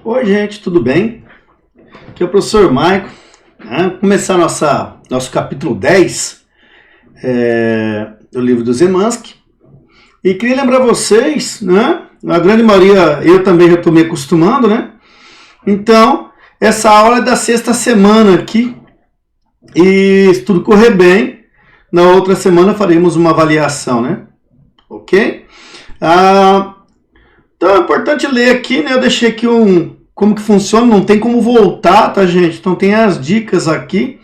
Oi, gente, tudo bem? Aqui é o professor Maico. Vamos começar nosso capítulo 10 do livro do Zemansky. E queria lembrar vocês, né? A grande maioria, eu também já estou me acostumando, né? Então, essa aula é da sexta semana aqui. E se tudo correr bem, na outra semana faremos uma avaliação, né? Ok? Então é importante ler aqui, né? Eu deixei aqui como que funciona, não tem como voltar, tá, gente? Então tem as dicas aqui.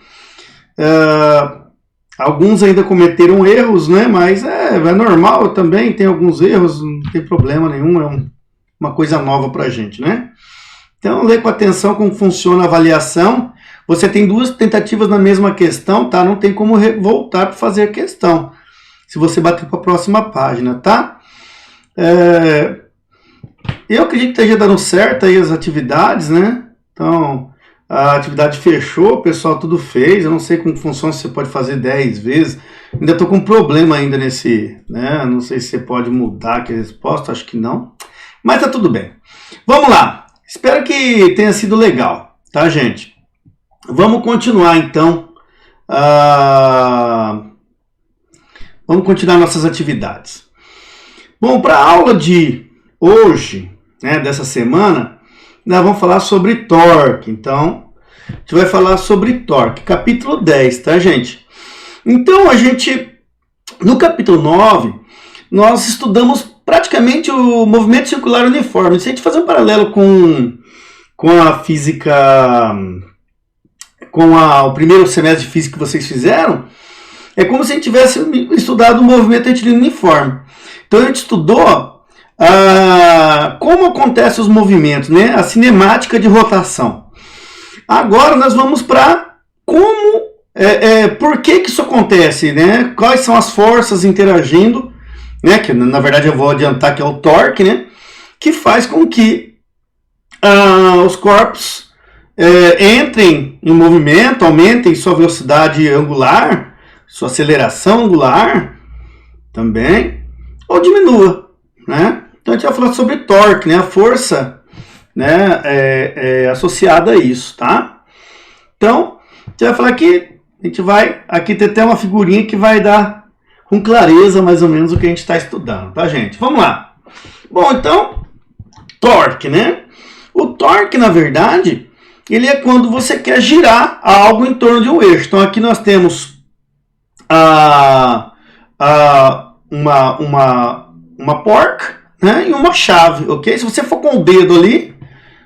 Alguns ainda cometeram erros, né? Mas é normal, eu também tenho alguns erros, não tem problema nenhum, é uma coisa nova pra gente, né? Então lê com atenção como funciona a avaliação. Você tem duas tentativas na mesma questão, tá? Não tem como voltar para fazer a questão, se você bater para a próxima página, tá? Eu acredito que esteja dando certo aí as atividades, né? Então, a atividade fechou, o pessoal tudo fez. Eu não sei como funciona, se você pode fazer 10 vezes. Ainda estou com um problema ainda nesse, né? Não sei se você pode mudar aqui a resposta, acho que não. Mas tá tudo bem. Vamos lá. Espero que tenha sido legal, tá, gente? Vamos continuar, então. Vamos continuar nossas atividades. Bom, para a aula de hoje, né, dessa semana, nós vamos falar sobre torque. Então, a gente vai falar sobre torque, capítulo 10, tá, gente? Então, no capítulo 9, nós estudamos praticamente o movimento circular uniforme. Se a gente fazer um paralelo com a física, o primeiro semestre de física que vocês fizeram, é como se a gente tivesse estudado o movimento retilíneo uniforme. Então, a gente estudou como acontecem os movimentos, né? A cinemática de rotação. Agora nós vamos para por que isso acontece, né? Quais são as forças interagindo, né? Que na verdade eu vou adiantar que é o torque, né? Que faz com que os corpos entrem em movimento, aumentem sua velocidade angular, sua aceleração angular também, ou diminua, né? Então a gente vai falar sobre torque, né? A força, né, associada a isso, tá? Então, a gente vai falar aqui tem até uma figurinha que vai dar com clareza mais ou menos o que a gente está estudando, tá, gente? Vamos lá. Bom, então, torque, né? O torque, na verdade, ele é quando você quer girar algo em torno de um eixo. Então aqui nós temos uma porca, né, e uma chave, ok? Se você for com o dedo ali,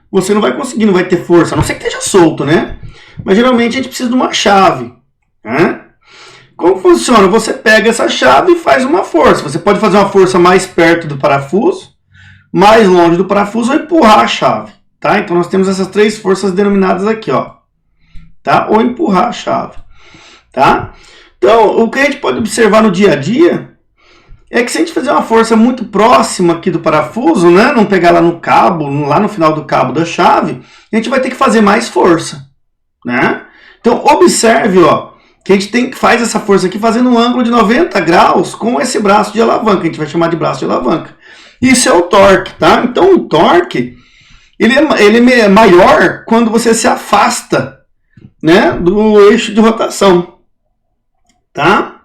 você não vai conseguir, não vai ter força, a não ser que esteja solto, né? Mas geralmente a gente precisa de uma chave, né? Como funciona? Você pega essa chave e faz uma força. Você pode fazer uma força mais perto do parafuso, mais longe do parafuso, ou empurrar a chave, tá? Então nós temos essas três forças denominadas aqui, ó, tá? Ou empurrar a chave, tá? Então, o que a gente pode observar no dia a dia é que se a gente fizer uma força muito próxima aqui do parafuso, né, não pegar lá no cabo, lá no final do cabo da chave, a gente vai ter que fazer mais força, né? Então, observe, ó, que a gente faz essa força aqui fazendo um ângulo de 90 graus com esse braço de alavanca, a gente vai chamar de braço de alavanca. Isso é o torque, tá? Então, o torque, ele é maior quando você se afasta, né, do eixo de rotação, tá?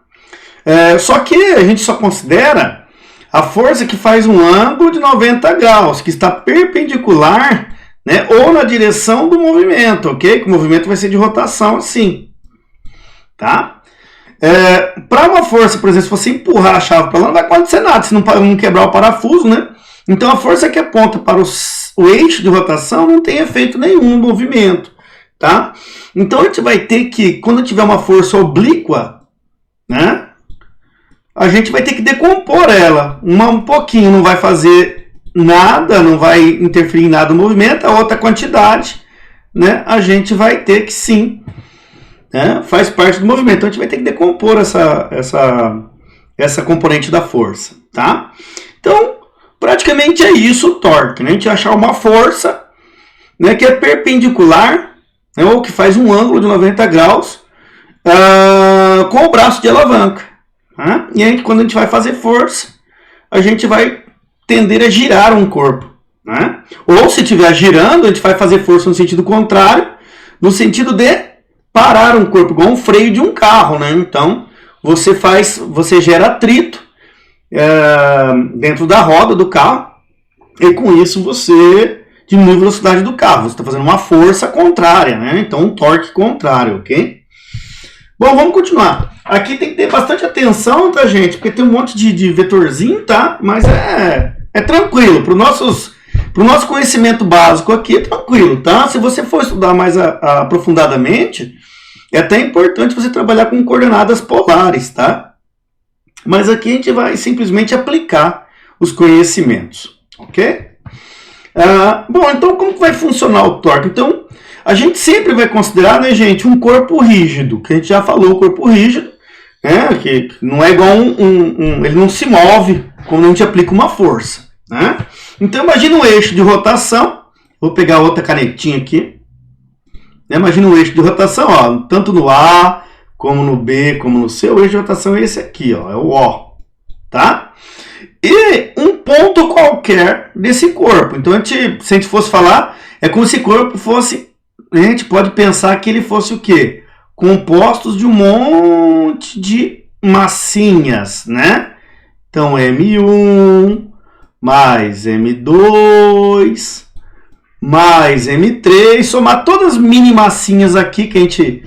Só que a gente só considera a força que faz um ângulo de 90 graus, que está perpendicular, né, ou na direção do movimento, ok? Que o movimento vai ser de rotação assim, tá? Para uma força, por exemplo, se você empurrar a chave para lá, não vai acontecer nada, se não quebrar o parafuso, né? Então a força que aponta para o eixo de rotação não tem efeito nenhum no movimento, tá? Então a gente vai ter que, quando tiver uma força oblíqua, né, a gente vai ter que decompor ela um pouquinho, não vai fazer nada, não vai interferir em nada no movimento, a outra quantidade, né, a gente vai ter que sim, né, faz parte do movimento, então a gente vai ter que decompor essa componente da força, tá? Então, praticamente é isso o torque, né? A gente vai achar uma força, né, que é perpendicular, né, ou que faz um ângulo de 90 graus com o braço de alavanca. Né? E aí, quando a gente vai fazer força, a gente vai tender a girar um corpo. Né? Ou se estiver girando, a gente vai fazer força no sentido contrário, no sentido de parar um corpo, igual um freio de um carro, né? Então, você gera atrito dentro da roda do carro, e com isso você diminui a velocidade do carro. Você está fazendo uma força contrária, né? Então, um torque contrário, ok? Bom, vamos continuar. Aqui tem que ter bastante atenção, tá, gente? Porque tem um monte de vetorzinho, tá? Mas é tranquilo. Para o nosso conhecimento básico aqui, é tranquilo, tá? Se você for estudar mais aprofundadamente, é até importante você trabalhar com coordenadas polares, tá? Mas aqui a gente vai simplesmente aplicar os conhecimentos, ok? Bom, então como que vai funcionar o torque? Então, a gente sempre vai considerar, né, gente, um corpo rígido, que a gente já falou, o corpo rígido, né, que não é igual ele não se move quando a gente aplica uma força, né? Então, imagina um eixo de rotação, vou pegar outra canetinha aqui, imagina um eixo de rotação, ó, tanto no A, como no B, como no C, o eixo de rotação é esse aqui, ó, é o O, tá? E um ponto qualquer desse corpo. Então, se a gente fosse falar, é como se o corpo fosse, a gente pode pensar que ele fosse o quê? Compostos de um monte de massinhas, né? Então, M1 mais M2 mais M3, somar todas as mini massinhas aqui que a gente,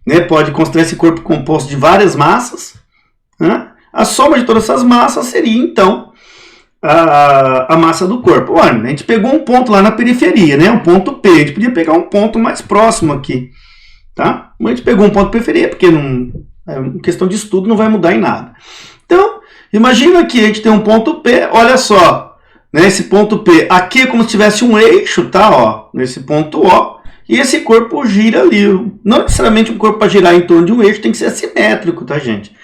né, pode considerar esse corpo composto de várias massas, né? A soma de todas essas massas seria, então, a massa do corpo. Olha, a gente pegou um ponto lá na periferia, né? Um ponto P. A gente podia pegar um ponto mais próximo aqui, tá? Mas a gente pegou um ponto periferia, porque em questão de estudo não vai mudar em nada. Então, imagina que a gente tem um ponto P, olha só, né? Esse ponto P aqui é como se tivesse um eixo, tá? Ó, nesse ponto O, e esse corpo gira ali. Não necessariamente um corpo para girar em torno de um eixo tem que ser assimétrico, tá, gente?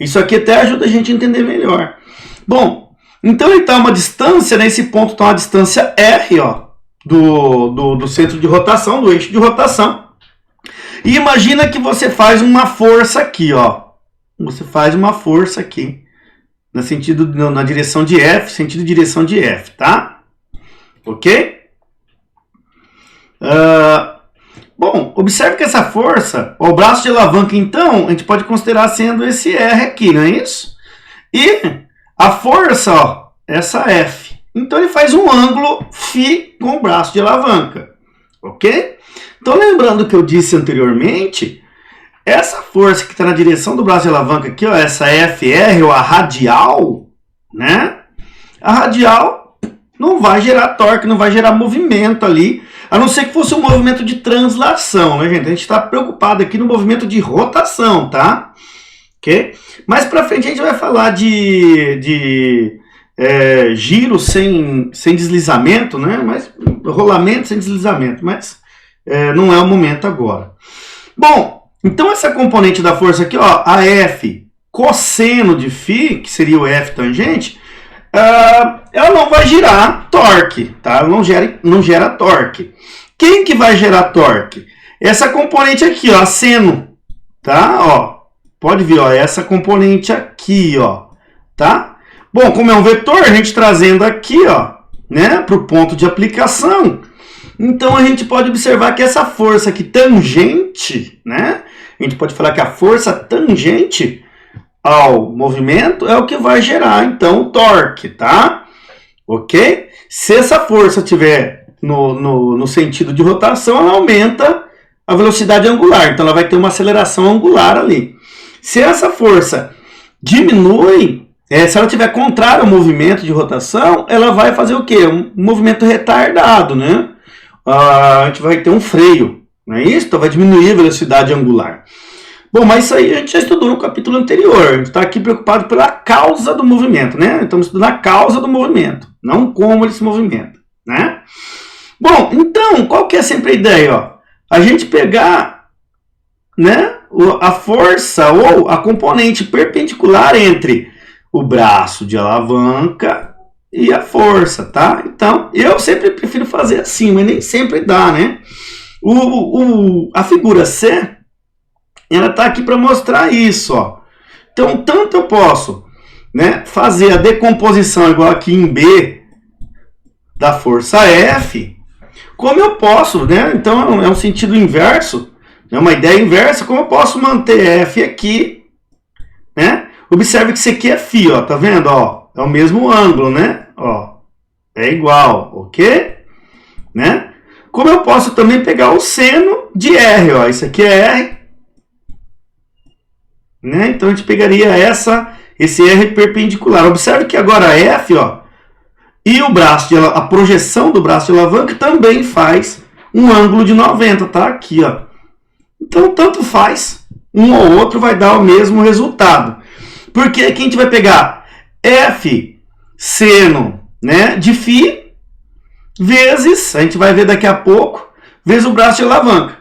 Isso aqui até ajuda a gente a entender melhor. Bom, então ele está a uma distância, né? Esse ponto está a uma distância R, ó, do centro de rotação, do eixo de rotação. E imagina que você faz uma força aqui, ó. Você faz uma força aqui, na direção de F, sentido de direção de F, tá? Ok? Bom, observe que essa força, o braço de alavanca, então, a gente pode considerar sendo esse R aqui, não é isso? E a força, ó, essa F. Então, ele faz um ângulo φ com o braço de alavanca, ok? Então, lembrando que eu disse anteriormente, essa força que está na direção do braço de alavanca aqui, ó, essa FR, ou a radial, né? A radial não vai gerar torque, não vai gerar movimento ali, a não ser que fosse um movimento de translação, né, gente? A gente está preocupado aqui no movimento de rotação, tá? Ok? Mais pra frente a gente vai falar de giro sem deslizamento, né? Mas rolamento sem deslizamento, mas não é o momento agora. Bom, então essa componente da força aqui, ó, a F cosseno de φ, que seria o F tangente, ela não vai gerar torque, tá? Ela não gera torque. Quem que vai gerar torque? Essa componente aqui, ó, a seno, tá? Ó, pode ver, ó, essa componente aqui, ó, tá? Bom, como é um vetor, a gente trazendo aqui, ó, né, para o ponto de aplicação, então a gente pode observar que essa força aqui tangente, né, a gente pode falar que a força tangente ao movimento é o que vai gerar, então, o torque, tá? Ok? Se essa força tiver no sentido de rotação, ela aumenta a velocidade angular, então ela vai ter uma aceleração angular ali. Se essa força diminui, se ela tiver contrária ao movimento de rotação, ela vai fazer o quê? Um movimento retardado, né? A gente vai ter um freio, não é isso? Então vai diminuir a velocidade angular. Bom, mas isso aí a gente já estudou no capítulo anterior. A gente está aqui preocupado pela causa do movimento, né? Estamos estudando a causa do movimento, não como ele se movimenta, né? Bom, então, qual que é sempre a ideia, ó? A gente pegar, né, a força ou a componente perpendicular entre o braço de alavanca e a força, tá? Então, eu sempre prefiro fazer assim, mas nem sempre dá, né? A figura C, ela tá aqui para mostrar isso, ó. Então, tanto eu posso, né, fazer a decomposição igual aqui em B, da força F, como eu posso, né? Então é um sentido inverso, é uma ideia inversa, como eu posso manter F aqui, né? Observe que isso aqui é φ, ó, tá vendo? Ó, é o mesmo ângulo, né? Ó, é igual, ok? Né? Como eu posso também pegar o seno de R, ó, isso aqui é R, né? Então a gente pegaria esse R perpendicular. Observe que agora F, ó, e o braço a projeção do braço de alavanca também faz um ângulo de 90, tá? Aqui, ó. Então, tanto faz, um ou outro vai dar o mesmo resultado. Porque aqui a gente vai pegar F seno, né, de φ vezes, a gente vai ver daqui a pouco, vezes o braço de alavanca.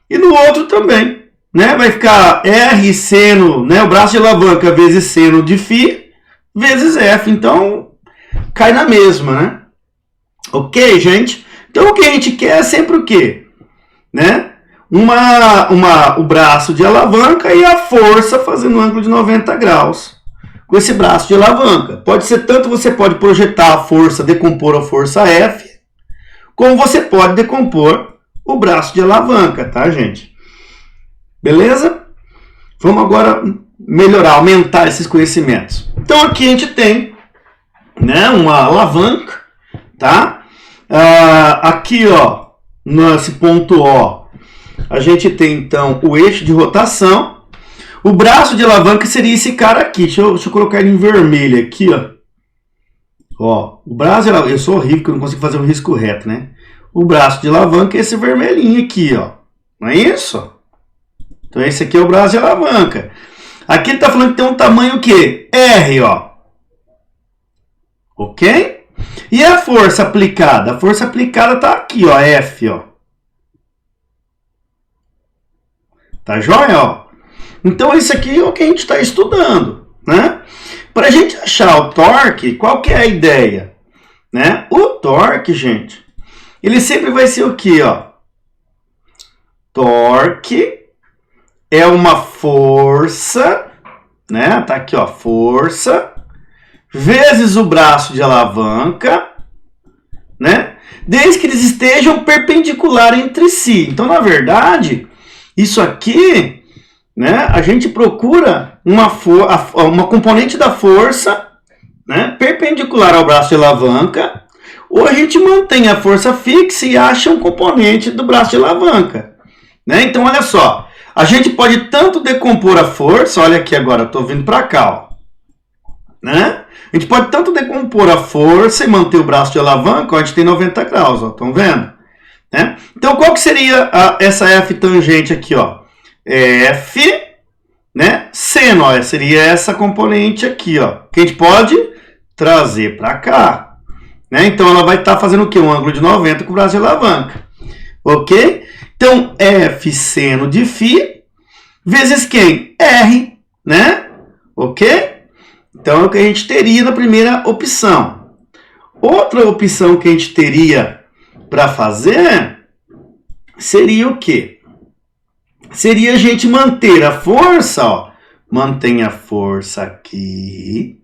E no outro também, né, vai ficar R seno, né, o braço de alavanca vezes seno de φ vezes F. Então, cai na mesma, né? Ok, gente? Então, o que a gente quer é sempre o quê? Né? O braço de alavanca e a força fazendo um ângulo de 90 graus com esse braço de alavanca. Pode ser tanto, você pode projetar a força, decompor a força F, como você pode decompor o braço de alavanca, tá, gente? Beleza? Vamos agora melhorar, aumentar esses conhecimentos. Então, aqui a gente tem, né, uma alavanca, tá? Aqui, ó, nesse ponto O, a gente tem, então, o eixo de rotação. O braço de alavanca seria esse cara aqui. Deixa eu colocar ele em vermelho aqui, ó. Ó, o braço de alavanca... Eu sou horrível, porque eu não consigo fazer um risco reto, né? O braço de alavanca é esse vermelhinho aqui, ó. Não é isso? Então, esse aqui é o braço de alavanca. Aqui ele está falando que tem um tamanho o quê? R, ó. Ok? E a força aplicada? A força aplicada está aqui, ó. F, ó. Tá joia, ó? Então, isso aqui é o que a gente está estudando, né? Para a gente achar o torque, qual que é a ideia? Né? O torque, gente, ele sempre vai ser o quê, ó? Torque é uma força, né? Tá aqui, ó, força, vezes o braço de alavanca, né? Desde que eles estejam perpendiculares entre si. Então, na verdade, isso aqui, né? A gente procura uma componente da força, né, perpendicular ao braço de alavanca, ou a gente mantém a força fixa e acha um componente do braço de alavanca, né? Então, olha só, a gente pode tanto decompor a força, olha aqui agora, eu estou vindo para cá, ó, né? A gente pode tanto decompor a força e manter o braço de alavanca, ó, a gente tem 90 graus, ó, estão vendo? Né? Então, qual que seria essa F tangente aqui, ó? F, né? Seno, ó, seria essa componente aqui, ó, que a gente pode trazer para cá, né? Então, ela vai estar fazendo o quê? Um ângulo de 90 com o braço de alavanca, ok? Então, F seno de φ vezes quem? R, né? Ok? Então, é o que a gente teria na primeira opção. Outra opção que a gente teria para fazer seria o quê? Seria a gente manter a força, ó. Mantém a força aqui,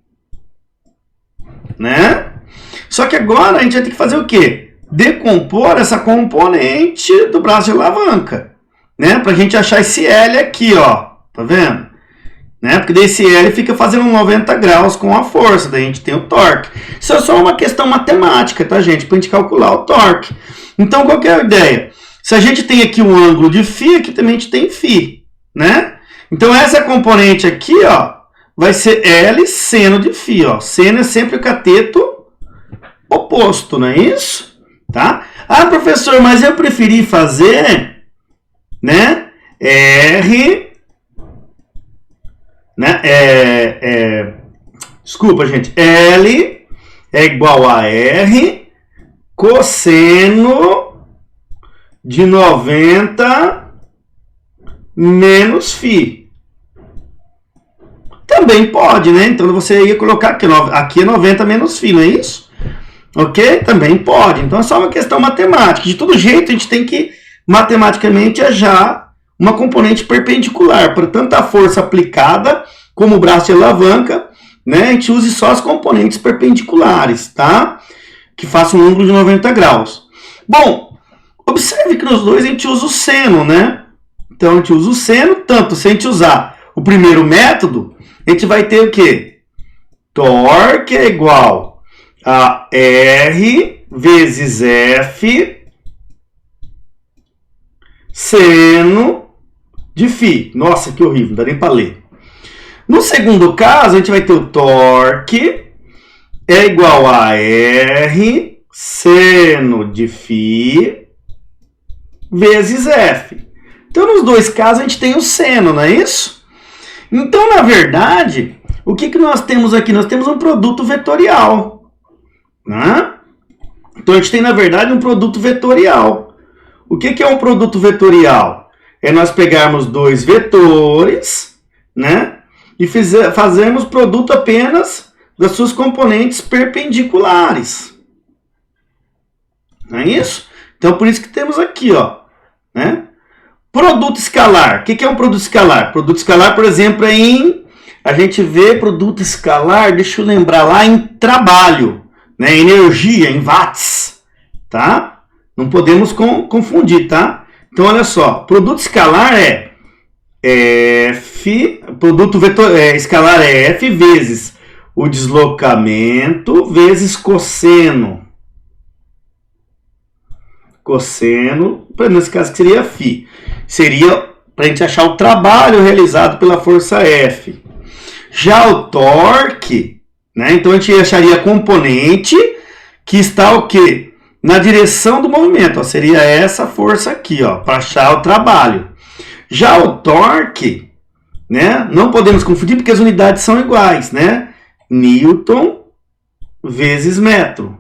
né? Só que agora a gente vai ter que fazer o quê? Decompor essa componente do braço de alavanca, né? Pra gente achar esse L aqui, ó. Tá vendo? Né? Porque desse L fica fazendo 90 graus com a força, daí a gente tem o torque. Isso é só uma questão matemática, tá, gente? Pra gente calcular o torque. Então, qual que é a ideia? Se a gente tem aqui um ângulo de φ, aqui também a gente tem φ, né? Então, essa componente aqui, ó, vai ser L seno de φ, ó. Seno é sempre o cateto oposto, não é isso? Tá? Ah, professor, mas eu preferi fazer, né, R, né, desculpa, gente, L é igual a R cosseno de 90 menos φ. Também pode, né? Então você ia colocar aqui é 90 menos φ, não é isso? Ok? Também pode. Então é só uma questão matemática. De todo jeito, a gente tem que matematicamente achar uma componente perpendicular para tanto a força aplicada como o braço de alavanca, né? A gente use só as componentes perpendiculares, tá? que faça um ângulo de 90 graus. Bom, observe que nos dois a gente usa o seno, né? Então a gente usa o seno, tanto se a gente usar o primeiro método, a gente vai ter o quê? Torque é igual a R vezes F seno de φ. Nossa, que horrível, não dá nem para ler. No segundo caso, a gente vai ter o torque é igual a R seno de φ vezes F. Então, nos dois casos, a gente tem o seno, não é isso? Então, na verdade, o que nós temos aqui? Nós temos um produto vetorial, né? Então, a gente tem, na verdade, um produto vetorial. O que é um produto vetorial? É nós pegarmos dois vetores, né? E fazermos produto apenas das suas componentes perpendiculares. Não é isso? Então, por isso que temos aqui, ó, né? Produto escalar. O que é um produto escalar? Produto escalar, por exemplo, a gente vê produto escalar, deixa eu lembrar lá, em trabalho, né? Energia, em watts, tá? Não podemos confundir, tá? Então, olha só, produto escalar é F, produto escalar é F vezes o deslocamento vezes cosseno. Cosseno, nesse caso que seria φ. Seria para a gente achar o trabalho realizado pela força F. Já o torque, né? Então a gente acharia a componente que está o quê? Na direção do movimento. Ó, seria essa força aqui, ó, para achar o trabalho. Já o torque, né? Não podemos confundir porque as unidades são iguais, né? Newton vezes metro.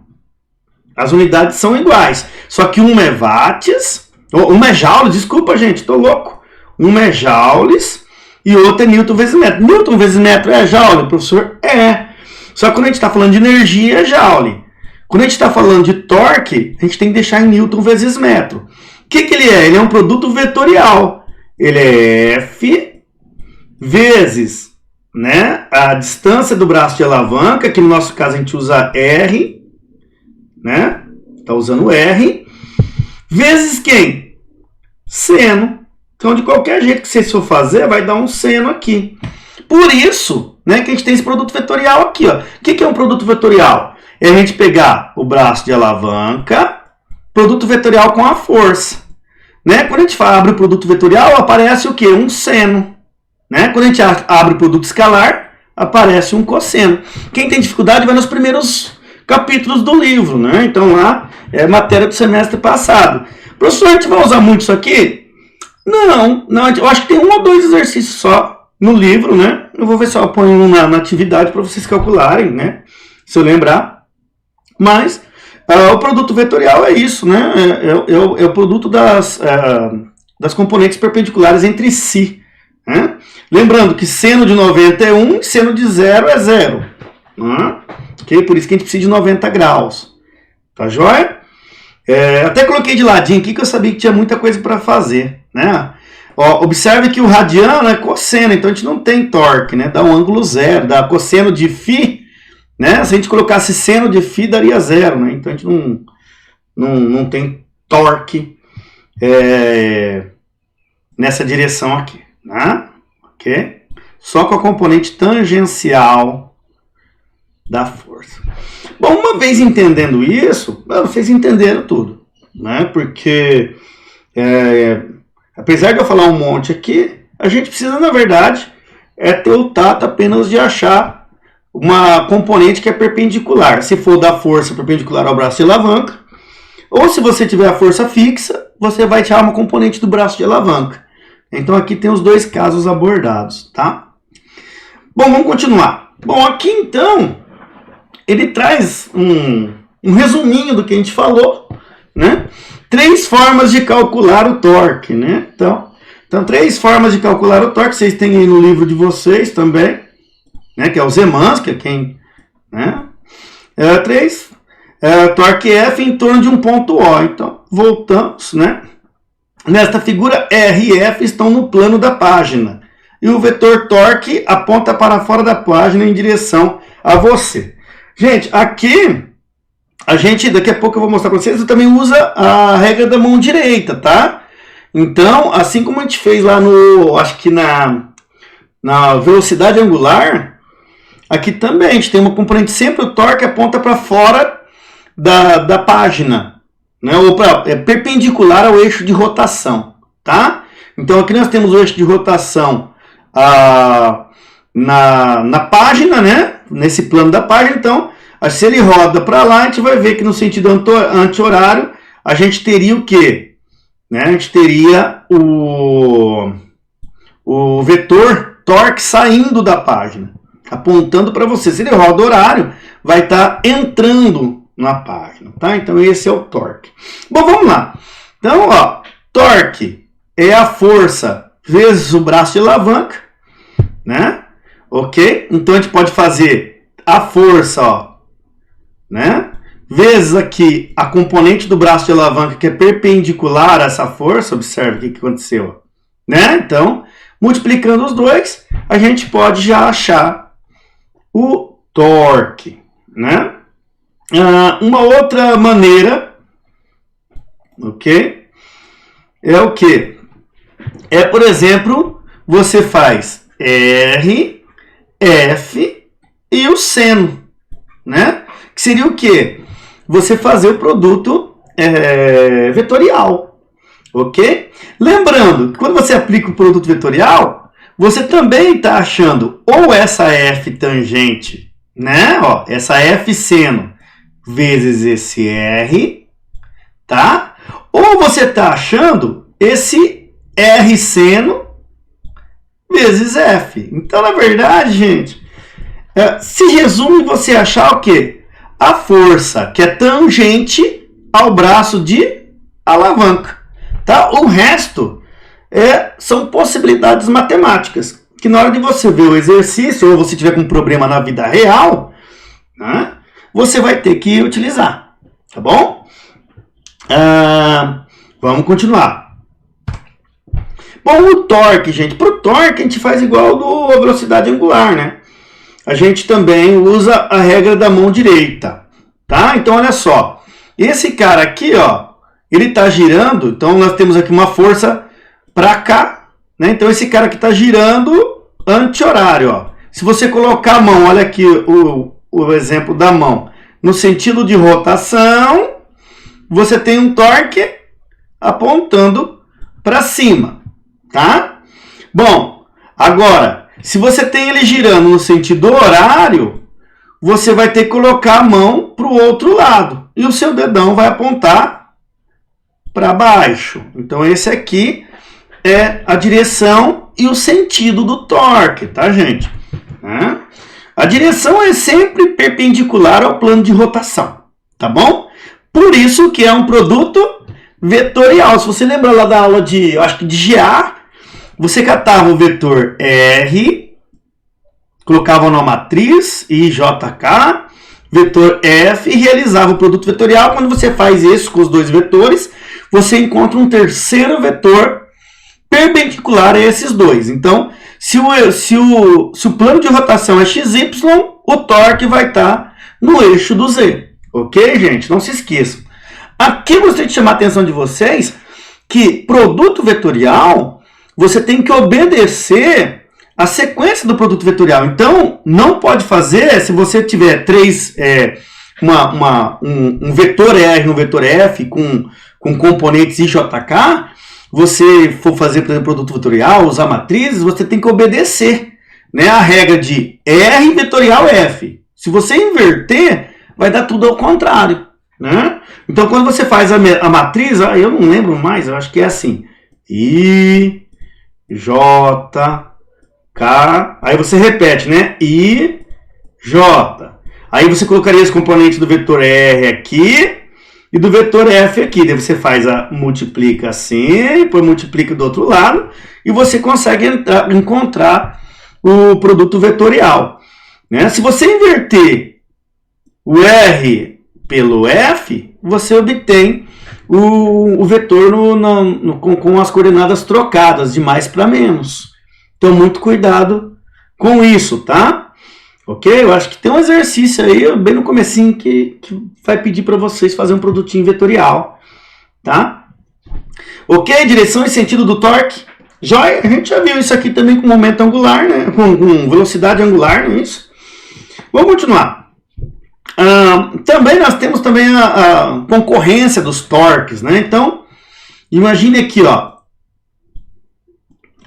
As unidades são iguais. Só que uma é watts, uma é joules, desculpa, gente, tô louco. Uma é joules e outra é Newton vezes metro. Newton vezes metro é joule, professor? É. Só que quando a gente está falando de energia, é joule. Quando a gente está falando de torque, a gente tem que deixar em Newton vezes metro. O que ele é? Ele é um produto vetorial. Ele é F vezes, né, a distância do braço de alavanca, que no nosso caso a gente usa R, né? Está usando R, vezes quem? Seno. Então, de qualquer jeito que você for fazer, vai dar um seno aqui. Por isso, né, que a gente tem esse produto vetorial aqui, ó. O que é um produto vetorial? É a gente pegar o braço de alavanca, produto vetorial com a força. Né? Quando a gente abre o produto vetorial, aparece o quê? Um seno. Né? Quando a gente abre o produto escalar, aparece um cosseno. Quem tem dificuldade vai nos primeiros capítulos do livro. Né? Então lá é matéria do semestre passado. Professor, a gente vai usar muito isso aqui? Não, eu acho que tem 1 ou 2 exercícios só no livro. Né? Eu vou ver se eu ponho um na atividade para vocês calcularem, né? Se eu lembrar. Mas o produto vetorial é isso, né? É o produto das componentes perpendiculares entre si. Né? Lembrando que seno de 90 é 1 e seno de 0 é 0. Né? Okay? Por isso que a gente precisa de 90 graus. Tá joia? Até coloquei de ladinho aqui que eu sabia que tinha muita coisa para fazer. Né? Ó, observe que o radiano é cosseno, então a gente não tem torque, né? Dá um ângulo 0, dá cosseno de φ. Né? Se a gente colocasse seno de φ, daria 0. Né? Então a gente não tem torque nessa direção aqui. Né? Okay? Só com a componente tangencial da força. Bom, uma vez entendendo isso, vocês entenderam tudo. Né? Porque, apesar de eu falar um monte aqui, a gente precisa, na verdade, ter o tato apenas de achar uma componente que é perpendicular. Se for da força perpendicular ao braço de alavanca, ou se você tiver a força fixa, você vai tirar uma componente do braço de alavanca. Então aqui tem os dois casos abordados, tá? Bom, vamos continuar. Bom, aqui então, ele traz um resuminho do que a gente falou, né? 3 formas de calcular o torque, né? Então 3 formas de calcular o torque, vocês têm aí no livro de vocês também. Né, que é o Zemans, que é quem... Né? 3, torque F em torno de um ponto O. Então, voltamos. Né? Nesta figura, R e F estão no plano da página. E o vetor torque aponta para fora da página em direção a você. Gente, aqui a gente, daqui a pouco eu vou mostrar para vocês, também usa a regra da mão direita, tá? Então, assim como a gente fez lá no, acho que na velocidade angular, aqui também a gente tem uma componente, sempre o torque aponta para fora da página, né? Ou é perpendicular ao eixo de rotação, tá? Então aqui nós temos o eixo de rotação na página, né? Nesse plano da página. Então, se ele roda para lá, a gente vai ver que no sentido anti-horário a gente teria o quê? Né? A gente teria o vetor torque saindo da página, apontando para você. Se ele roda horário, vai estar entrando na página, tá? Então esse é o torque. Bom, vamos lá. Então, ó, torque é a força vezes o braço de alavanca, né? Ok? Então a gente pode fazer a força, ó, né? Vezes aqui a componente do braço de alavanca que é perpendicular a essa força. Observe o que aconteceu, né? Então, multiplicando os dois, a gente pode já achar o torque, né? Uma outra maneira, ok? É o que? É, por exemplo, você faz R, F e o seno, né? Que seria o quê? Você fazer o produto vetorial, ok? Lembrando que quando você aplica o produto vetorial, você também está achando ou essa F tangente, né? Ó, essa F seno vezes esse R, tá? Ou você está achando esse R seno vezes F. Então, na verdade, gente, se resume você achar o quê? A força que é tangente ao braço de alavanca, tá? O resto são possibilidades matemáticas, que na hora de você ver o exercício, ou você tiver com um problema na vida real, né, você vai ter que utilizar, tá bom? Vamos continuar. Bom, o torque, gente, para o torque a gente faz igual do velocidade angular, né? A gente também usa a regra da mão direita, tá? Então, olha só. Esse cara aqui, ó, ele está girando. Então, nós temos aqui uma força para cá, né? Então, esse cara aqui está girando anti-horário, ó. Se você colocar a mão, olha aqui o exemplo da mão, no sentido de rotação, você tem um torque apontando para cima, tá? Bom, agora, se você tem ele girando no sentido horário, você vai ter que colocar a mão para o outro lado. E o seu dedão vai apontar para baixo. Então, esse aqui é a direção e o sentido do torque, tá, gente? A direção é sempre perpendicular ao plano de rotação, tá bom? Por isso que é um produto vetorial. Se você lembra lá da aula de, eu acho que de GA, você catava o vetor R, colocava na matriz, IJK, vetor F e realizava o produto vetorial. Quando você faz isso com os dois vetores, você encontra um terceiro vetor perpendicular a esses dois. Então, se o plano de rotação é XY, o torque vai estar no eixo do Z. Ok, gente? Não se esqueçam. Aqui eu gostaria de chamar a atenção de vocês que produto vetorial, você tem que obedecer a sequência do produto vetorial. Então, não pode fazer, se você tiver um vetor R e um vetor F com componentes IJK, você for fazer, por exemplo, produto vetorial, usar matrizes, você tem que obedecer, né, a regra de R vetorial F. Se você inverter, vai dar tudo ao contrário, né? Então, quando você faz a matriz, eu não lembro mais, eu acho que é assim, I, J, K, aí você repete, né? I, J. Aí você colocaria os componentes do vetor R aqui e do vetor F aqui. Daí você multiplica assim, depois multiplica do outro lado e você consegue encontrar o produto vetorial, né? Se você inverter o R pelo F, você obtém o vetor com as coordenadas trocadas, de mais para menos. Então, muito cuidado com isso, tá? Ok? Eu acho que tem um exercício aí, bem no comecinho, que vai pedir para vocês fazer um produtinho vetorial. Tá? Ok? Direção e sentido do torque. Joia? A gente já viu isso aqui também com momento angular, né? Com velocidade angular, não é isso? Vamos continuar. Também nós temos também a concorrência dos torques, né? Então, imagine aqui, ó,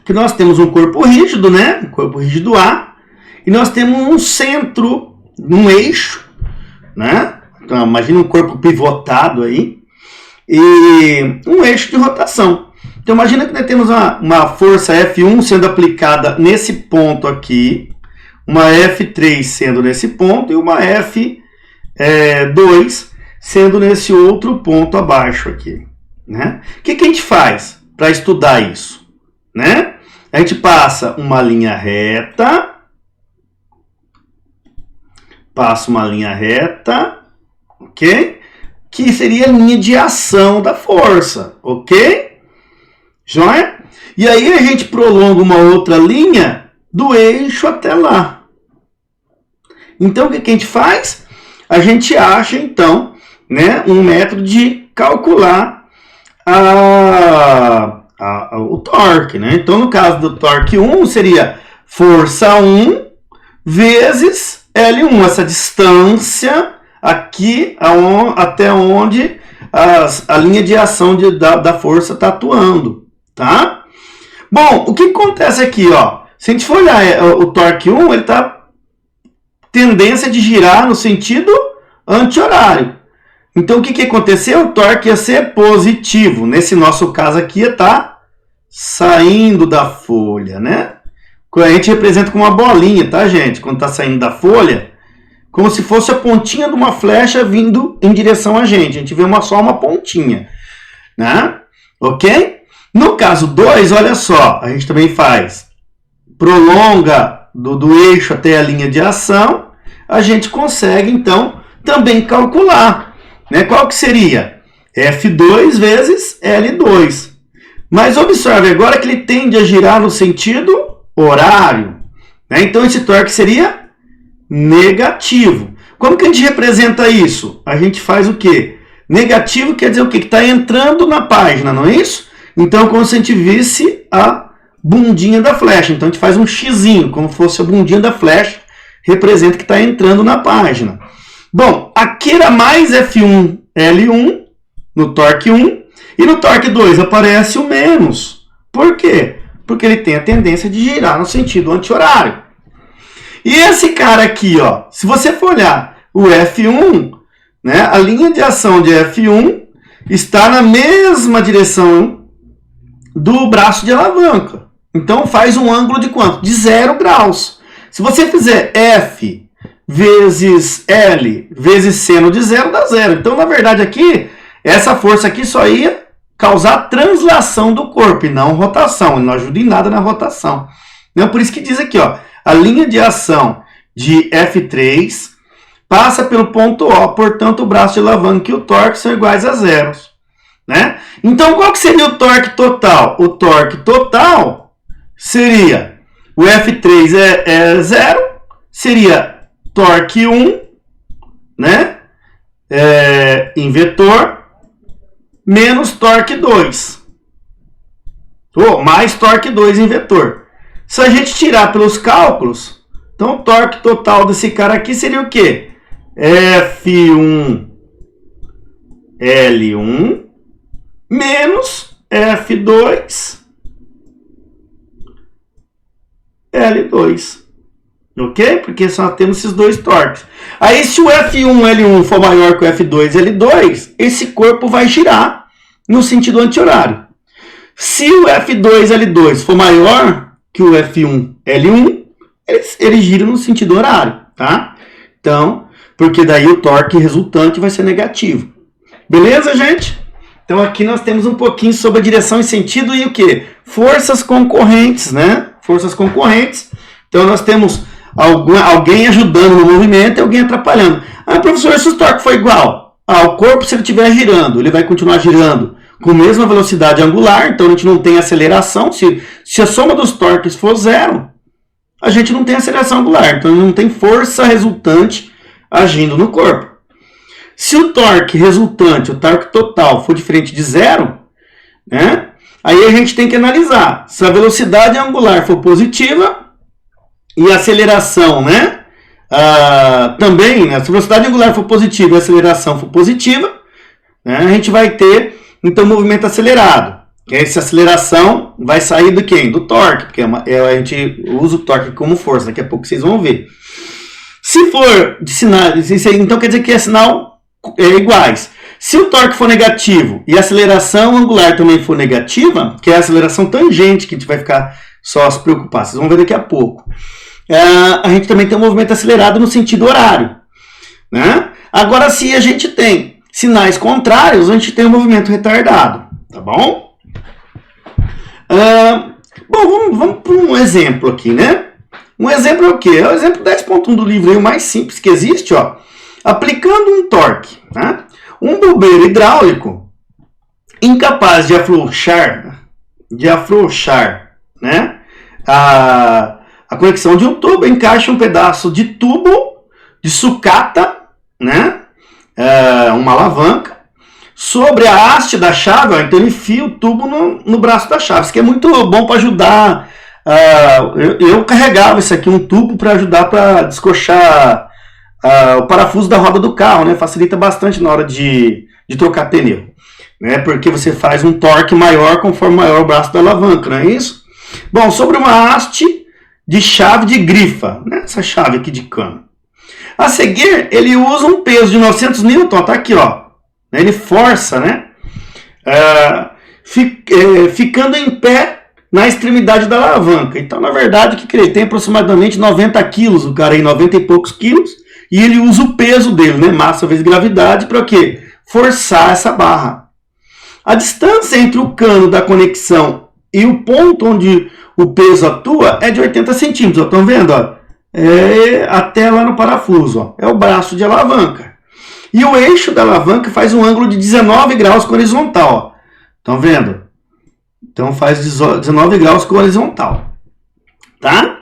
que nós temos um corpo rígido, né? Um corpo rígido A. E nós temos um centro, um eixo, né? Então, imagina um corpo pivotado aí, e um eixo de rotação. Então imagina que nós temos uma força F1 sendo aplicada nesse ponto aqui, uma F3 sendo nesse ponto e uma F2 sendo nesse outro ponto abaixo aqui. Né? O que a gente faz para estudar isso? Né? A gente passa uma linha reta, ok? Que seria a linha de ação da força, ok? Joia? E aí a gente prolonga uma outra linha do eixo até lá. Então o que a gente faz? A gente acha então, né, um método de calcular o torque, né? Então no caso do torque 1 seria força 1 vezes L1, essa distância aqui até onde a linha de ação da força está atuando, tá? Bom, o que acontece aqui, ó? Se a gente for olhar o torque 1, ele está tendência de girar no sentido anti-horário. Então, o que aconteceu? O torque ia ser positivo. Nesse nosso caso aqui, ia estar saindo da folha, né? A gente representa com uma bolinha, tá, gente? Quando está saindo da folha, como se fosse a pontinha de uma flecha vindo em direção a gente. A gente vê só uma pontinha, né? Ok? No caso 2, olha só, a gente também faz prolonga do eixo até a linha de ação, a gente consegue, então, também calcular, né? Qual que seria? F2 vezes L2. Mas observe agora que ele tende a girar no sentido horário, né? Então esse torque seria negativo. Como que a gente representa isso? A gente faz o quê? Negativo quer dizer o quê? Que está entrando na página, não é isso? Então como se a gente visse a bundinha da flecha. Então a gente faz um xizinho, como se fosse a bundinha da flecha, representa que está entrando na página. Bom, aqui era mais F1 L1 no torque 1 e no torque 2 aparece o menos. Por quê? Porque ele tem a tendência de girar no sentido anti-horário. E esse cara aqui, ó, se você for olhar o F1, né, a linha de ação de F1 está na mesma direção do braço de alavanca. Então faz um ângulo de quanto? De 0 graus. Se você fizer F vezes L vezes seno de 0, dá 0. Então, na verdade, aqui, essa força aqui só ia causar translação do corpo e não rotação. Ele não ajuda em nada na rotação. Então, por isso que diz aqui, ó, a linha de ação de F3 passa pelo ponto O, portanto, o braço de alavanca e o torque são iguais a zeros. Né? Então, qual que seria o torque total? O torque total seria, o F3 é 0, seria torque 1, né? Em vetor, menos torque 2. Ou mais torque 2 em vetor. Se a gente tirar pelos cálculos, então o torque total desse cara aqui seria o quê? F1 L1 menos F2 L2. Ok? Porque só temos esses dois torques. Aí se o F1 L1 for maior que o F2 L2, esse corpo vai girar no sentido anti-horário. Se o F2 L2 for maior que o F1 L1, ele gira no sentido horário, tá? Então, porque daí o torque resultante vai ser negativo. Beleza, gente? Então aqui nós temos um pouquinho sobre a direção e sentido e o que? Forças concorrentes, né? Forças concorrentes. Então nós temos alguém ajudando no movimento e alguém atrapalhando. Ah, professor, se o torque for igual ao corpo, se ele estiver girando, ele vai continuar girando com a mesma velocidade angular, então a gente não tem aceleração. Se a soma dos torques for 0, a gente não tem aceleração angular, então não tem força resultante agindo no corpo. Se o torque resultante, o torque total, for diferente de zero, né, aí a gente tem que analisar se a velocidade angular for positiva e a aceleração, né, também, né, se a velocidade angular for positiva e a aceleração for positiva, né, a gente vai ter, então, movimento acelerado. Que essa aceleração vai sair do quem? Do torque, porque a gente usa o torque como força, daqui a pouco vocês vão ver. Se for de sinal, então quer dizer que é sinal iguais. Se o torque for negativo e a aceleração angular também for negativa, que é a aceleração tangente, que a gente vai ficar só se preocupar, vocês vão ver daqui a pouco, a gente também tem um movimento acelerado no sentido horário, né? Agora, se a gente tem sinais contrários, a gente tem um movimento retardado, tá bom? Bom, vamos para um exemplo aqui, né? Um exemplo é o quê? É o exemplo 10.1 do livro, aí, o mais simples que existe, ó. Aplicando um torque, tá? Um bombeiro hidráulico incapaz de afrouxar, né? A conexão de um tubo, encaixa um pedaço de tubo de sucata, né? Uma alavanca, sobre a haste da chave, ó, então ele enfia o tubo no braço da chave. Isso aqui é muito bom para ajudar. Eu carregava isso aqui, um tubo, para ajudar para descochar o parafuso da roda do carro, né? Facilita bastante na hora de trocar pneu, né? Porque você faz um torque maior conforme maior o braço da alavanca, não é isso? Bom, sobre uma haste de chave de grifa, né? Essa chave aqui de cano. A seguir, ele usa um peso de 900 N, ó, tá aqui, ó. Ele força, né? Ficando em pé na extremidade da alavanca. Então, na verdade, o que ele tem aproximadamente 90 quilos, o cara aí 90 e poucos quilos, e ele usa o peso dele, né? Massa vezes gravidade, para o quê? Forçar essa barra. A distância entre o cano da conexão e o ponto onde o peso atua é de 80 centímetros. Estão vendo? Ó? Até lá no parafuso. Ó. É o braço de alavanca. E o eixo da alavanca faz um ângulo de 19 graus com horizontal. Estão vendo? Então faz 19 graus com horizontal. Tá?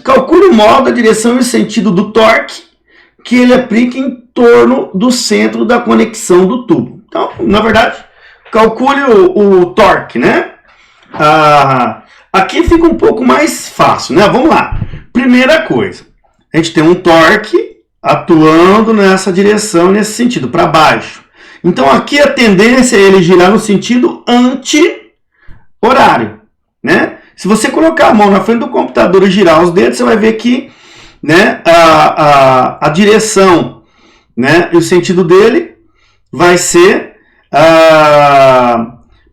Calcule o modo, a direção e o sentido do torque que ele aplica em torno do centro da conexão do tubo. Então, na verdade, calcule o torque, né? Aqui fica um pouco mais fácil, né? Vamos lá. Primeira coisa, a gente tem um torque atuando nessa direção, nesse sentido, para baixo. Então, aqui a tendência é ele girar no sentido anti-horário, né? Se você colocar a mão na frente do computador e girar os dedos, você vai ver que, né, a direção, né, e o sentido dele vai ser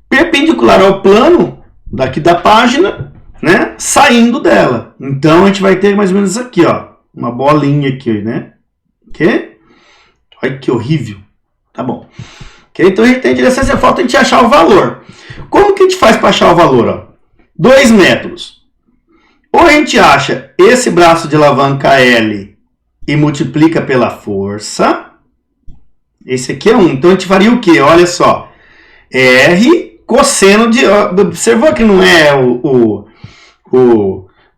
perpendicular ao plano daqui da página, né, saindo dela. Então, a gente vai ter mais ou menos aqui, ó, uma bolinha aqui, né? Ok? Olha que horrível. Tá bom. Okay? Então, a gente tem direção, só falta a gente achar o valor. Como que a gente faz para achar o valor? Ó? 2 métodos. Ou a gente acha esse braço de alavanca L e multiplica pela força. Esse aqui é 1. Então, a gente faria o quê? Olha só. R cosseno de... Observou que não é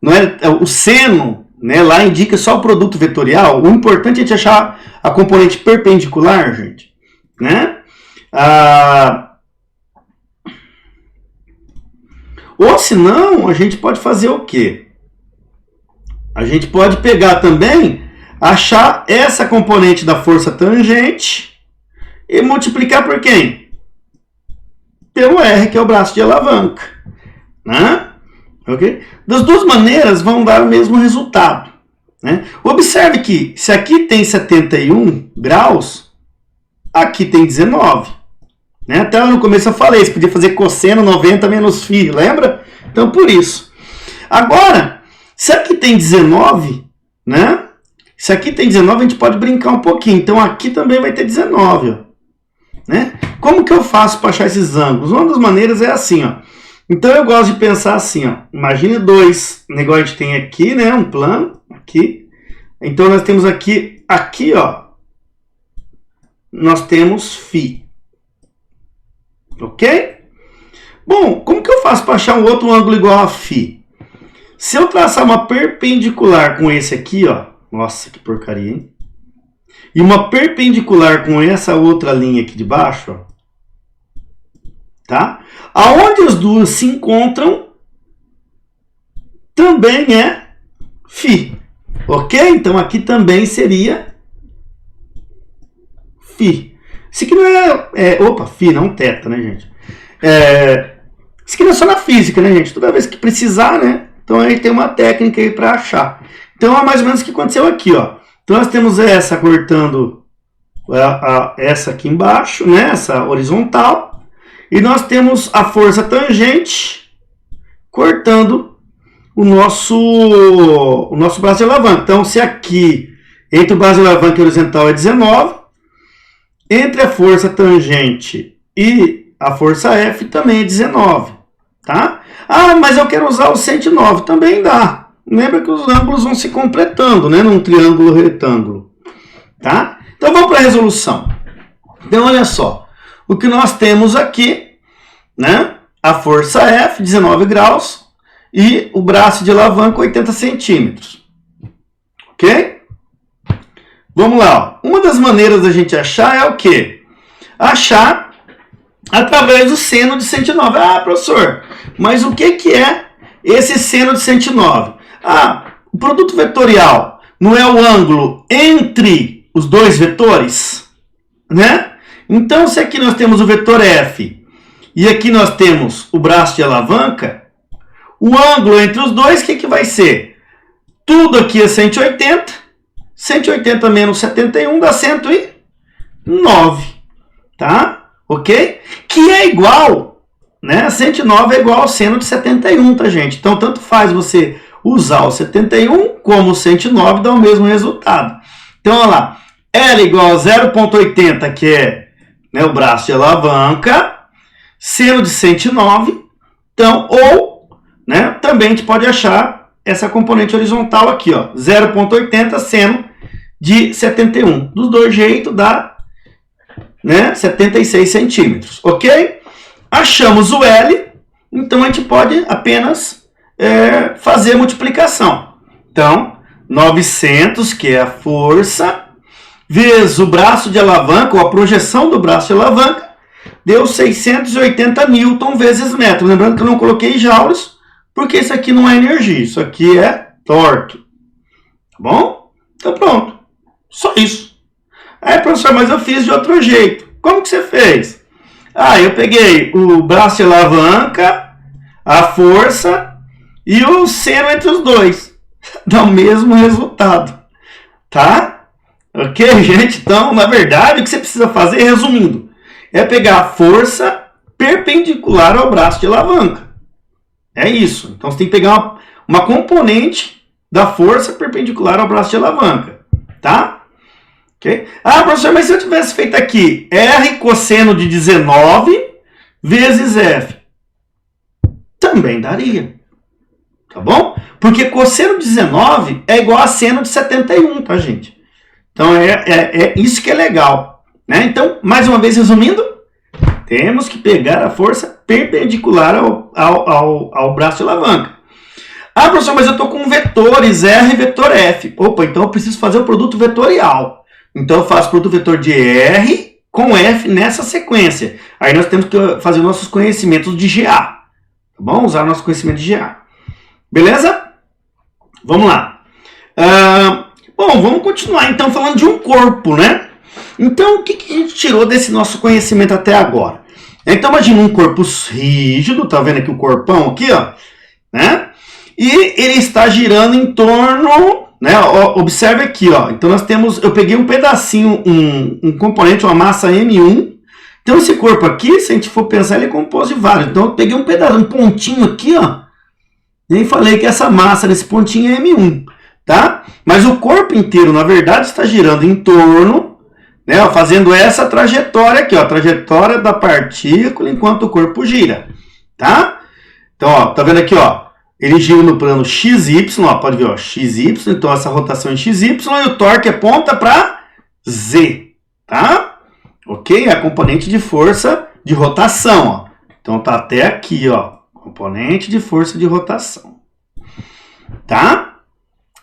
não é o seno, né? Lá indica só o produto vetorial. O importante é a gente achar a componente perpendicular, gente. Né? Ou senão, a gente pode fazer o quê? A gente pode pegar também, achar essa componente da força tangente e multiplicar por quem? Pelo R, que é o braço de alavanca. Né? Okay? Das duas maneiras vão dar o mesmo resultado. Né? Observe que se aqui tem 71 graus, aqui tem 19. Né? Até no começo eu falei, você podia fazer cosseno 90 menos φ, lembra? Então por isso. Agora, se aqui tem 19, né? Se aqui tem 19, a gente pode brincar um pouquinho. Então aqui também vai ter 19. Ó. Né? Como que eu faço para achar esses ângulos? Uma das maneiras é assim, ó. Então eu gosto de pensar assim, ó. Imagine dois negócios que a gente tem aqui, né? Um plano, aqui. Então nós temos aqui, ó. Nós temos φ. Ok? Bom, como que eu faço para achar um outro ângulo igual a φ? Se eu traçar uma perpendicular com esse aqui, ó, nossa, que porcaria, hein? E uma perpendicular com essa outra linha aqui de baixo, ó, tá? Aonde as duas se encontram também é φ, ok? Então aqui também seria φ. Isso aqui não opa, φ, não θ, né, gente? Isso aqui não é só na física, né, gente? Toda vez que precisar, né? Então a gente tem uma técnica aí para achar. Então é mais ou menos o que aconteceu aqui, ó. Então nós temos essa cortando essa aqui embaixo, né? Essa horizontal. E nós temos a força tangente cortando o nosso braço de alavanca. Então se aqui entre o braço de alavanca e o horizontal é 19, entre a força tangente e a força F também é 19, tá? Ah, mas eu quero usar o 109, também dá. Lembra que os ângulos vão se completando, né? Num triângulo retângulo, tá? Então vamos para a resolução. Então olha só, o que nós temos aqui, né? A força F, 19 graus, e o braço de alavanca, 80 centímetros. Ok? Vamos lá. Ó. Uma das maneiras da gente achar é o quê? Achar através do seno de 109. Ah, professor, mas o que é esse seno de 109? Ah, o produto vetorial não é o ângulo entre os dois vetores? Né? Então, se aqui nós temos o vetor F e aqui nós temos o braço de alavanca, o ângulo entre os dois, o que vai ser? Tudo aqui é 180, 180 menos 71 dá 109, tá? Ok? Que é igual, né? 109 é igual ao seno de 71, tá, gente? Então, tanto faz você usar o 71 como o 109, dá o mesmo resultado. Então, olha lá. L igual a 0,80, que é, né, o braço de alavanca, seno de 109. Então, ou, né, também a gente pode achar essa componente horizontal aqui, ó, 0,80 seno de 71. Dos dois jeitos dá, né, 76 centímetros, ok? Achamos o L, então a gente pode apenas fazer a multiplicação. Então, 900, que é a força, vezes o braço de alavanca, ou a projeção do braço de alavanca, deu 680 newton vezes metro. Lembrando que eu não coloquei joules, porque isso aqui não é energia, isso aqui é torque. Tá bom? Então pronto. Só isso. Aí, professor, mas eu fiz de outro jeito. Como que você fez? Ah, eu peguei o braço de alavanca, a força e o seno entre os dois. Dá o mesmo resultado. Tá? Ok, gente? Então, na verdade, o que você precisa fazer, resumindo, é pegar a força perpendicular ao braço de alavanca. É isso. Então, você tem que pegar uma componente da força perpendicular ao braço de alavanca. Tá? Okay? Ah, professor, mas se eu tivesse feito aqui R cosseno de 19 vezes F, também daria. Tá bom? Porque cosseno de 19 é igual a seno de 71, tá, gente? Então, é isso que é legal. Né? Então, mais uma vez, resumindo, temos que pegar a força perpendicular ao braço de alavanca. Ah, professor, mas eu estou com vetores R e vetor F. Opa, então eu preciso fazer o produto vetorial. Então eu faço o produto vetor de R com F nessa sequência. Aí nós temos que fazer nossos conhecimentos de GA. Tá bom? Usar o nosso conhecimento de GA. Beleza? Vamos lá. Bom, vamos continuar então falando de um corpo, né? Então, o que a gente tirou desse nosso conhecimento até agora? Então, imagina um corpo rígido, tá vendo aqui o corpão aqui, ó, né? E ele está girando em torno, né? Observe aqui, ó. Então, nós temos, eu peguei um pedacinho, um componente, uma massa M1. Então, esse corpo aqui, se a gente for pensar, ele é composto de vários. Então, eu peguei um pedaço, um pontinho aqui, ó. E falei que essa massa desse pontinho é M1, tá? Mas o corpo inteiro, na verdade, está girando em torno, né, ó, fazendo essa trajetória aqui, ó, a trajetória da partícula enquanto o corpo gira, tá? Então, ó, tá vendo aqui, ó, ele gira no plano XY, ó, pode ver, ó, XY, então essa rotação é XY e o torque aponta para Z, tá? Ok? É a componente de força de rotação, ó. Então tá até aqui, ó, componente de força de rotação. tá?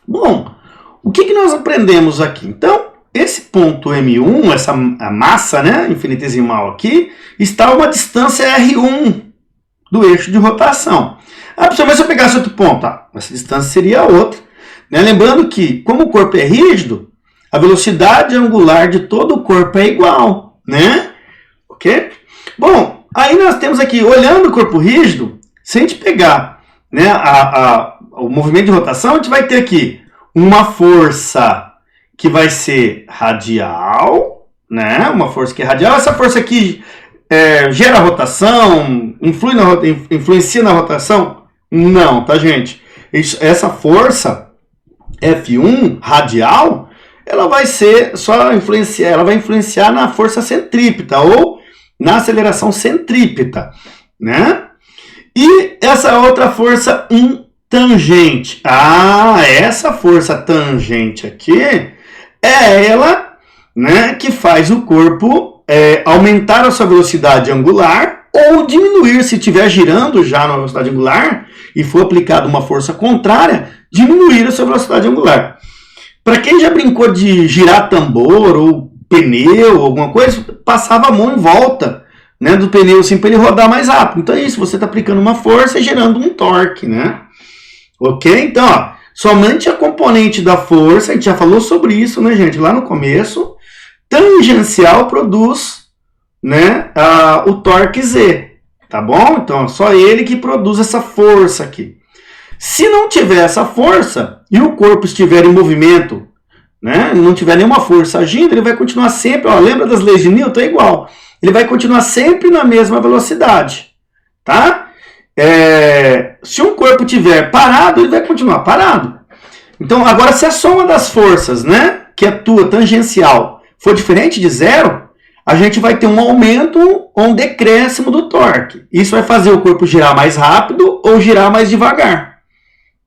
Bom, o que nós aprendemos aqui? Então, esse ponto M1, essa a massa, né, infinitesimal aqui, está a uma distância R1 do eixo de rotação. Ah, professor, mas se eu pegasse outro ponto? Ah, essa distância seria outra. Né? Lembrando que, como o corpo é rígido, a velocidade angular de todo o corpo é igual, né? Ok? Bom, aí nós temos aqui, olhando o corpo rígido, se a gente pegar, né, o movimento de rotação, a gente vai ter aqui uma força que vai ser radial, né? Uma força que é radial. Essa força aqui gera rotação, influencia na rotação? Não, tá, gente? Essa força F1 radial, ela vai ser só influenciar, ela vai influenciar na força centrípeta ou na aceleração centrípeta, né? E essa outra força tangente. Ah, essa força tangente aqui é ela, né, que faz o corpo aumentar a sua velocidade angular ou diminuir, se estiver girando já na velocidade angular e for aplicada uma força contrária, diminuir a sua velocidade angular. Para quem já brincou de girar tambor ou pneu, alguma coisa, passava a mão em volta, né, do pneu assim, para ele rodar mais rápido. Então é isso, você está aplicando uma força e gerando um torque, né? Ok? Então, ó, somente a componente da força, a gente já falou sobre isso, né, gente, lá no começo, tangencial produz, né, o torque Z, tá bom? Então, só ele que produz essa força aqui. Se não tiver essa força e o corpo estiver em movimento, né, não tiver nenhuma força agindo, ele vai continuar sempre, ó, lembra das leis de Newton? É igual. Ele vai continuar sempre na mesma velocidade, tá? Se um corpo estiver parado, ele vai continuar parado. Então, agora, se a soma das forças, né, que atua tangencial, for diferente de zero, a gente vai ter um aumento ou um decréscimo do torque. Isso vai fazer o corpo girar mais rápido ou girar mais devagar,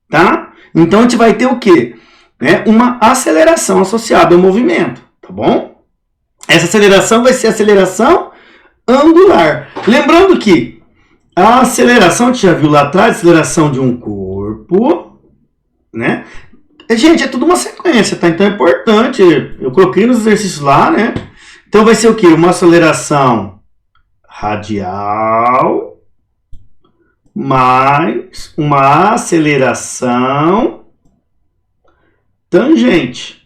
tá? Então, a gente vai ter o quê? Uma aceleração associada ao movimento, tá bom? Essa aceleração vai ser a aceleração angular. Lembrando que a aceleração, a gente já viu lá atrás, a aceleração de um corpo, né? Gente, é tudo uma sequência, tá? Então é importante, eu coloquei nos exercícios lá, né? Então vai ser o quê? Uma aceleração radial mais uma aceleração tangente.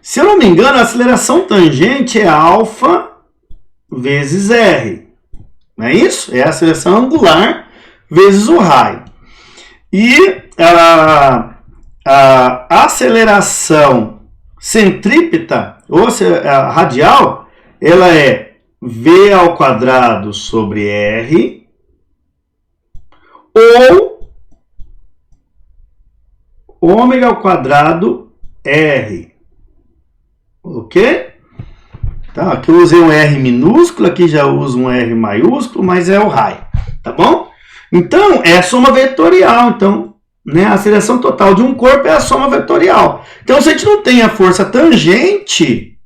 Se eu não me engano, a aceleração tangente é alfa vezes R. Não é isso? É a aceleração angular vezes o raio. E a aceleração centrípeta, ou a radial, ela é V ao quadrado sobre R, ou ômega ao quadrado R. Ok? Tá, aqui eu usei um R minúsculo, aqui já uso um R maiúsculo, mas é o raio, tá bom? Então, é a soma vetorial. Então, né, a aceleração total de um corpo é a soma vetorial. Então, se a gente não tem a força tangente,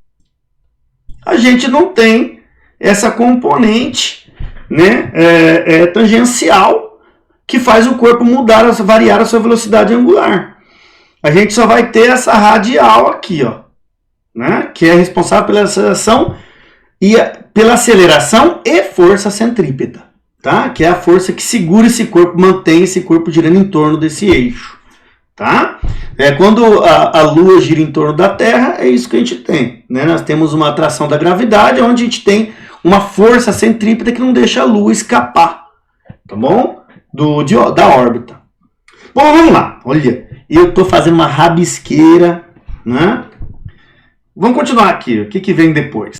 a gente não tem essa componente, né, tangencial que faz o corpo variar a sua velocidade angular. A gente só vai ter essa radial aqui, ó, né, que é responsável pela aceleração e força centrípeta, tá? Que é a força que segura esse corpo, mantém esse corpo girando em torno desse eixo, tá? Quando a Lua gira em torno da Terra, é isso que a gente tem, né? Nós temos uma atração da gravidade, onde a gente tem uma força centrípeta que não deixa a Lua escapar, tá bom? Da órbita. Bom, vamos lá. Olha, eu estou fazendo uma rabisqueira, né? Vamos continuar aqui. O que vem depois?